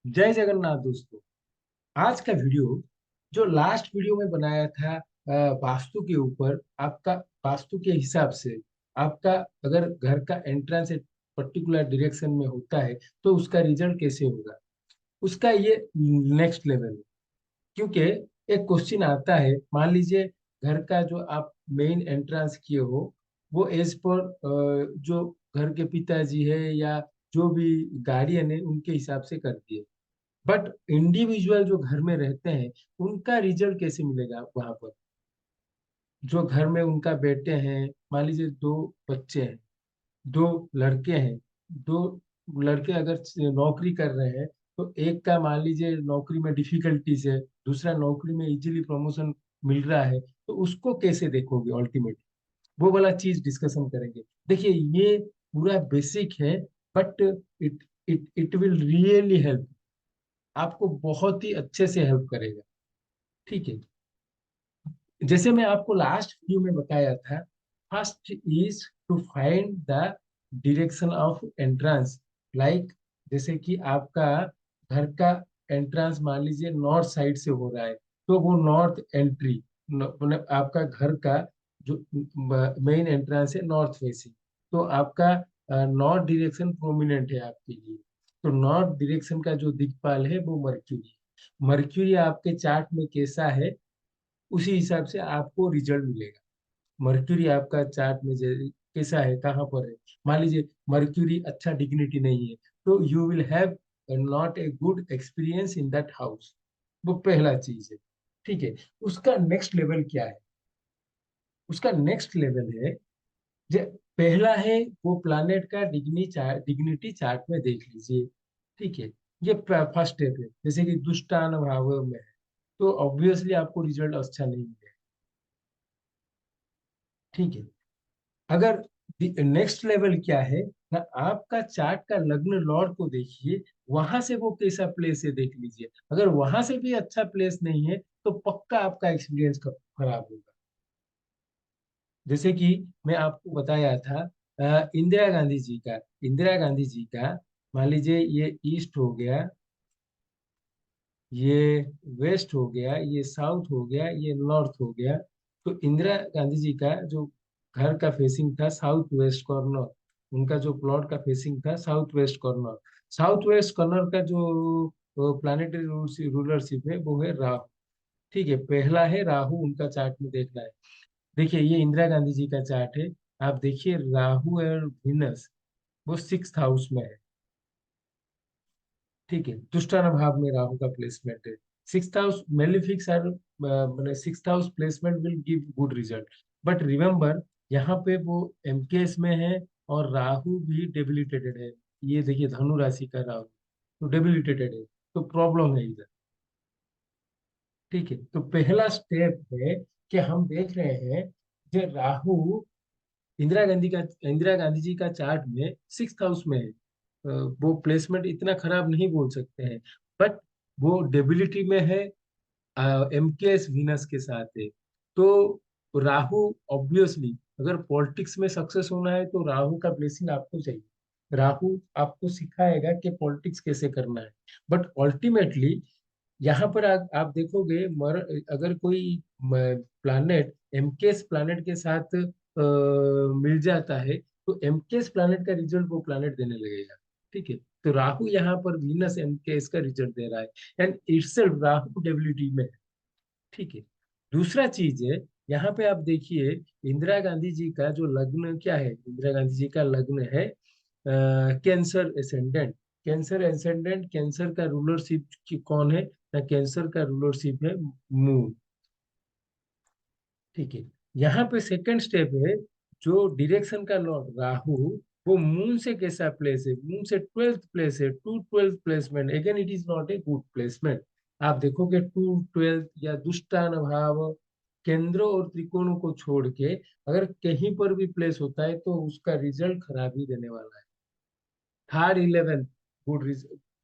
जय जगन्नाथ दोस्तों। आज का वीडियो जो लास्ट वीडियो में बनाया था वास्तु के ऊपर, आपका वास्तु के हिसाब से आपका अगर घर का एंट्रेंस एक पर्टिकुलर डायरेक्शन में होता है तो उसका रिजल्ट कैसे होगा, उसका ये नेक्स्ट लेवल है। क्योंकि एक क्वेश्चन आता है, मान लीजिए घर का जो आप मेन एंट्रेंस किए हो वो एज पर जो घर के पिताजी है या जो भी गार्डियन है उनके हिसाब से कर दिए। बट इंडिविजुअल जो घर में रहते हैं उनका रिजल्ट कैसे मिलेगा वहां पर? जो घर में उनका बेटे हैं, मान लीजिए दो बच्चे हैं, दो लड़के हैं, दो लड़के अगर नौकरी कर रहे हैं तो एक का मान लीजिए नौकरी में डिफिकल्टीज है, दूसरा नौकरी में इजीली प्रमोशन मिल रहा है, तो उसको कैसे देखोगे अल्टीमेटली? वो वाला चीज डिस्कशन करेंगे। देखिए, ये पूरा बेसिक है, but it it it will really help, आपको बहुत ही अच्छे से हेल्प करेगा। ठीक है, जैसे मैं आपको लास्ट वीडियो में बताया था, first is to find the direction of entrance. Like, जैसे कि आपका घर का एंट्रेंस मान लीजिए नॉर्थ साइड से हो रहा है, तो वो नॉर्थ एंट्री, मतलब आपका घर का जो मेन एंट्रेंस है नॉर्थ फेसिंग, तो आपका नॉर्थ डायरेक्शन प्रोमिनेंट है आपके लिए। तो नॉर्थ डायरेक्शन का जो दिक्पाल है वो मर्क्यूरी है। मर्क्यूरी आपके चार्ट में कैसा है, उसी हिसाब से आपको रिजल्ट मिलेगा। मर्क्यूरी आपका चार्ट में कैसा है, कहाँ पर है, मान लीजिए मर्क्यूरी अच्छा डिग्निटी नहीं है, तो you will have not a good experience in that house. वो पहला चीज है। ठीक है, उसका नेक्स्ट लेवल क्या है? उसका नेक्स्ट लेवल है, जो पहला है वो प्लानेट का डिग्निटी चार्ट में देख लीजिए। ठीक है, ये फर्स्ट स्टेप है। जैसे कि दुष्टान भाव में है तो ऑब्वियसली आपको रिजल्ट अच्छा नहीं मिलेगा। ठीक है, अगर नेक्स्ट लेवल क्या है ना, आपका चार्ट का लग्न लॉर्ड को देखिए, वहां से वो कैसा प्लेस है देख लीजिए। अगर वहां से भी अच्छा प्लेस नहीं है तो पक्का आपका एक्सपीरियंस खराब होगा। जैसे कि मैं आपको बताया था इंदिरा गांधी जी का, इंदिरा गांधी जी का मान लीजिए ये ईस्ट हो गया, ये वेस्ट हो गया, ये साउथ हो गया, ये नॉर्थ हो गया। तो इंदिरा गांधी जी का जो घर का फेसिंग था साउथ वेस्ट कॉर्नर, उनका जो प्लॉट का फेसिंग था south west corner. South west corner का जो प्लानिटरी रूलरशिप है वो है राहु। ठीक है, पहला है राहु, उनका चार्ट में देखना है। देखिए, ये इंदिरा गांधी जी का चार्ट है। आप देखिए राहु और विनस वो सिक्स हाउस में है। ठीक है, दुष्टाना भाव में राहु का प्लेसमेंट है। सिक्स हाउस मेलिफिक्स आर, मतलब six house placement will give good result. But remember, यहाँ पे वो एमकेएस में है और राहु भी डेबिलिटेटेड है। ये देखिए धनु राशि का राहु तो डेबिलिटेटेड है, तो प्रॉब्लम है इधर। ठीक है, तो पहला स्टेप है कि हम देख रहे हैं जो राहु इंदिरा गांधी जी का चार्ट में सिक्स हाउस में है। वो प्लेसमेंट इतना खराब नहीं बोल सकते हैं, बट वो डेबिलिटी में है, एमकेएस वीनस के साथ है। तो राहु ऑब्वियसली, अगर पॉलिटिक्स में सक्सेस होना है तो राहु का ब्लेसिंग आपको चाहिए। राहु आपको सिखाएगा कि पॉलिटिक्स कैसे करना है। बट अल्टीमेटली यहाँ पर आप देखोगे, अगर कोई प्लानेट एमकेएस प्लानेट के साथ मिल जाता है तो एमकेएस प्लानेट का रिजल्ट वो प्लानेट देने लगेगा। ठीक है, तो राहु यहाँ पर वीनस एमकेएस का रिजल्ट दे रहा है, एंड इटसेल्फ राहु डेबिलिटी में है। ठीक है, दूसरा चीज है, यहाँ पे आप देखिए इंदिरा गांधी जी का जो लग्न क्या है, इंदिरा गांधी जी का लग्न है cancer ascendant. Cancer ascendant, cancer का रूलरशिप की कौन है ना, कैंसर का रूलरशिप है मून। ठीक है, यहाँ पे सेकंड स्टेप है, जो डायरेक्शन का लॉर्ड राहु वो मून से कैसा प्लेस है, मून से ट्वेल्थ प्लेस है। Two twelfth placement, again it is not a good placement. आप देखोगे टू ट्वेल्थ या दुष्टान भाव, केंद्र और त्रिकोणों को छोड़ के अगर कहीं पर भी प्लेस होता है तो उसका रिजल्ट खराब ही देने वाला है। थर्ड इलेवेंथ गुड,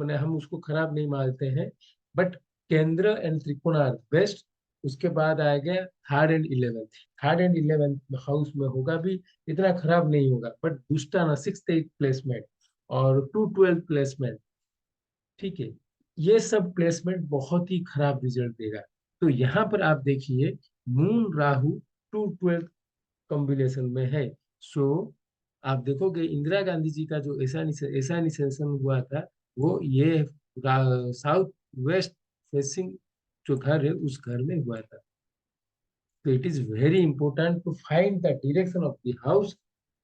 मैंने हम उसको खराब नहीं मानते हैं, बट केंद्र एंड त्रिकोण आर बेस्ट। उसके बाद आएगा third and eleventh. Third and eleventh house में होगा भी, इतना खराब नहीं होगा, बट दुष्टाना सिक्स एट प्लेसमेंट और टू ट्वेल्थ प्लेसमेंट। ठीक है, ये सब प्लेसमेंट बहुत ही खराब रिजल्ट देगा। तो यहाँ पर आप देखिए, मून राहु 212 कॉम्बिनेशन में है। सो आप देखोगे इंदिरा गांधी जी का जो ऐसा निशासन हुआ था, वो ये साउथ वेस्ट फेसिंग जो घर है उस घर में हुआ था। तो it is very important to find the direction of the house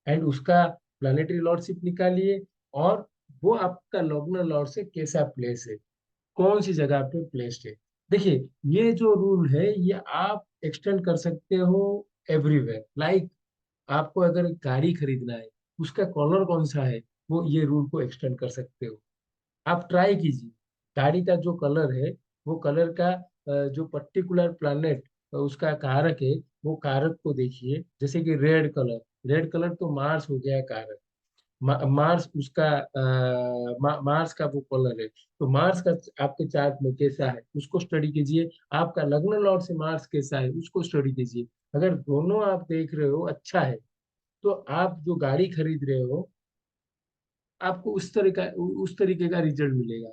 and उसका प्लानिटरी लॉर्डशिप निकालिए, और वो आपका लग्न लॉर्ड से कैसा प्लेस है, कौन सी जगह पे प्लेस्ड है। देखिए, ये जो रूल है ये आप एक्सटेंड कर सकते हो एवरीवेयर। लाइक आपको अगर गाड़ी खरीदना है, उसका कलर कौन सा है, वो ये रूल को एक्सटेंड कर सकते हो। आप ट्राई कीजिए, गाड़ी का जो कलर है, वो कलर का जो पर्टिकुलर प्लैनेट उसका कारक है, वो कारक को देखिए। जैसे कि रेड कलर, रेड कलर तो मार्स हो गया कारक। मार्स उसका मार्स का वो कलर है। तो मार्स का आपके चार्ट में कैसा है उसको स्टडी कीजिए। आपका लग्न लॉर्ड से मार्स कैसा है उसको स्टडी कीजिए। अगर दोनों आप देख रहे हो अच्छा है, तो आप जो गाड़ी खरीद रहे हो, आपको उस तरीके का रिजल्ट मिलेगा।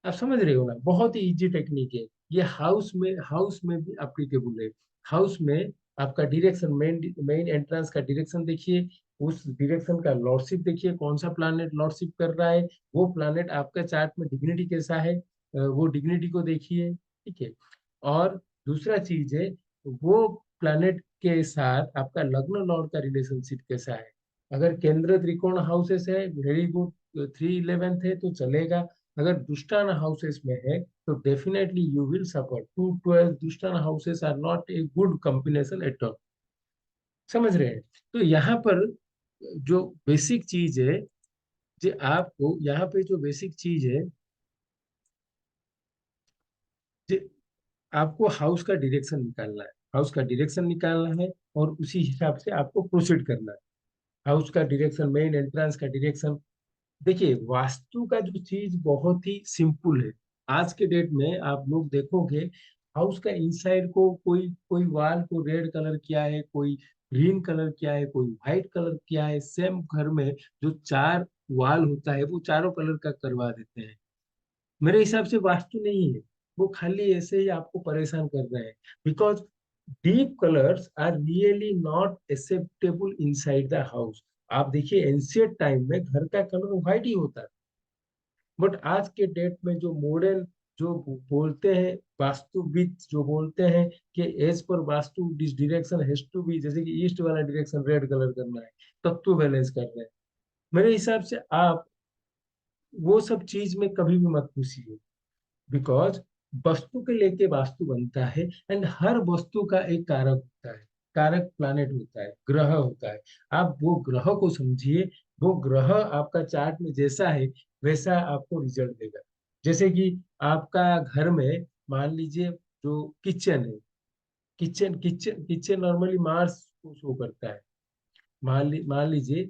आप समझ रहे हो ना, बहुत ही इजी टेक्निक है। ये हाउस में भी अप्लीकेबल है। हाउस में आपका डायरेक्शन, मेन एंट्रेंस का डायरेक्शन देखिए, उस डायरेक्शन का लॉर्डशिप देखिए, कौन सा प्लैनेट लॉर्डशिप कर रहा है, वो प्लैनेट आपका चार्ट में डिग्निटी कैसा है, वो डिग्निटी को देखिए। ठीक है। और दूसरा चीज है, वो प्लैनेट के साथ आपका लग्न लॉर्ड का रिलेशनशिप कैसा है। अगर केंद्र त्रिकोण हाउसेस है, वेरी गुड, 3/11 है तो चलेगा। अगर दुष्टान हाउसेस में है, तो डेफिनेटली यू विल सफर। 212 दुष्टान houses are not a good combination at all. समझ रहे हैं। तो यहाँ पर जो बेसिक चीज है, जो आपको यहाँ पे जो बेसिक चीज है, जो आपको हाउस का डायरेक्शन निकालना है, हाउस का डायरेक्शन निकालना है, और उसी हिसाब से आपको प्रोसीड करना है। हाउस का डायरेक्शन, मेन एंट्रेंस का डायरेक्शन। देखिए, वास्तु का जो चीज बहुत ही सिंपल है। आज के डेट में आप लोग देखोगे, हाउस का इनसाइड को कोई कोई वॉल को रेड कलर किया है, कोई ग्रीन कलर किया है, कोई व्हाइट कलर किया है। सेम घर में जो चार वॉल होता है वो चारों कलर का करवा देते हैं। मेरे हिसाब से वास्तु नहीं है, वो खाली ऐसे ही आपको परेशान कर रहे हैं। Because deep colours are really not acceptable inside the house. आप देखिए, एंशियंट टाइम में घर का कलर व्हाइट ही होता है। बट आज के डेट में जो मॉडर्न, जो बोलते हैं वास्तुविद, जो बोलते हैं कि as per Vastu this direction has to be, जैसे कि ईस्ट वाला डायरेक्शन रेड कलर करना है, तत्व बैलेंस कर रहे हैं। मेरे हिसाब से आप वो सब चीज में कभी भी मत घुसिए। बिकॉज वस्तु के लेके वास्तु बनता है, एंड हर वस्तु का एक कारक होता है, कारक प्लैनेट होता है, ग्रह होता है। आप वो ग्रह को समझिए। वो ग्रह आपका चार्ट में जैसा है, वैसा आपको रिजल्ट देगा। जैसे कि आपका घर में मान लीजिए जो किचन है, किचन नॉर्मली मार्स को शो करता है। मान लीजिए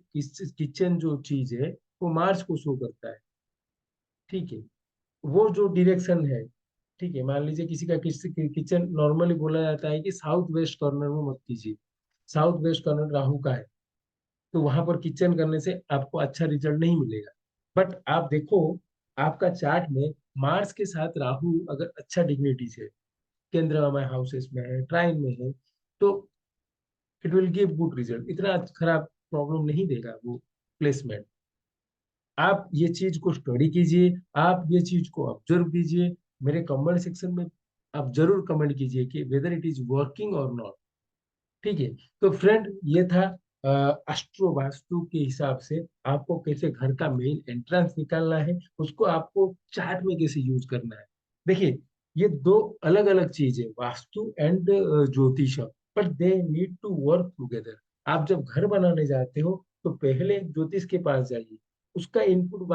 किचन जो चीज है, वो मार्स को शो करता है। ठीक है। वो जो डायरेक्शन है, ठीक है, मान लीजिए किसी का किचन नॉर्मली बोला जाता है कि साउथ वेस्ट कॉर्नर में मत कीजिए। साउथ वेस्ट कॉर्नर राहु का है, तो वहां पर किचन करने से आपको अच्छा रिजल्ट नहीं मिलेगा। बट आप देखो, आपका चार्ट में मार्स के साथ राहु अगर अच्छा डिग्निटी से केंद्र में हाउसेस में है, ट्राइन में है, तो it will give good result. इतना खराब प्रॉब्लम नहीं देगा वो प्लेसमेंट। आप ये चीज को स्टडी कीजिए, आप ये चीज को ऑब्जर्व कीजिए। मेरे कमेंट सेक्शन में आप जरूर कमेंट कीजिए कि वेदर इट इज वर्किंग और नॉट। ठीक है। तो फ्रेंड, ये था एस्ट्रो वास्तु के हिसाब से आपको कैसे घर का मेन एंट्रेंस निकालना है, उसको आपको चार्ट में कैसे यूज करना है। देखिए, ये दो अलग अलग चीज है, Vastu and Jyotish, but they need to work together. आप जब घर बनाने जाते हो, तो पहले ज्योतिष के पास जाइए, उसका इनपुट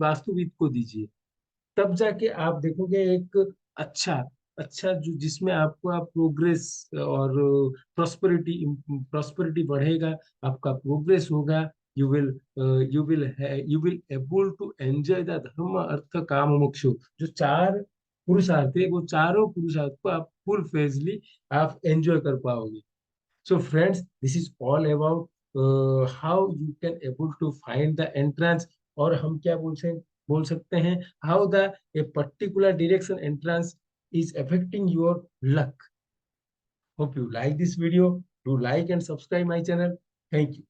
वास्तुविद को दीजिए। तब जाके आप देखोगे एक अच्छा अच्छा जो जिसमें आपको आप प्रोग्रेस और प्रॉस्पेरिटी प्रॉस्पेरिटी बढ़ेगा, आपका प्रोग्रेस होगा। You will you will able to enjoy the dharma artha काम मोक्ष। जो चार पुरुषार्थ है, वो चारों पुरुषार्थ को आप फुल फेजली आप एंजॉय कर पाओगे। So friends, this is all about how you can able to find the entrance, और हम क्या बोलते हैं, बोल सकते हैं how the a particular direction entrance is affecting your luck. Hope you like this video. Do like and subscribe my channel. Thank you.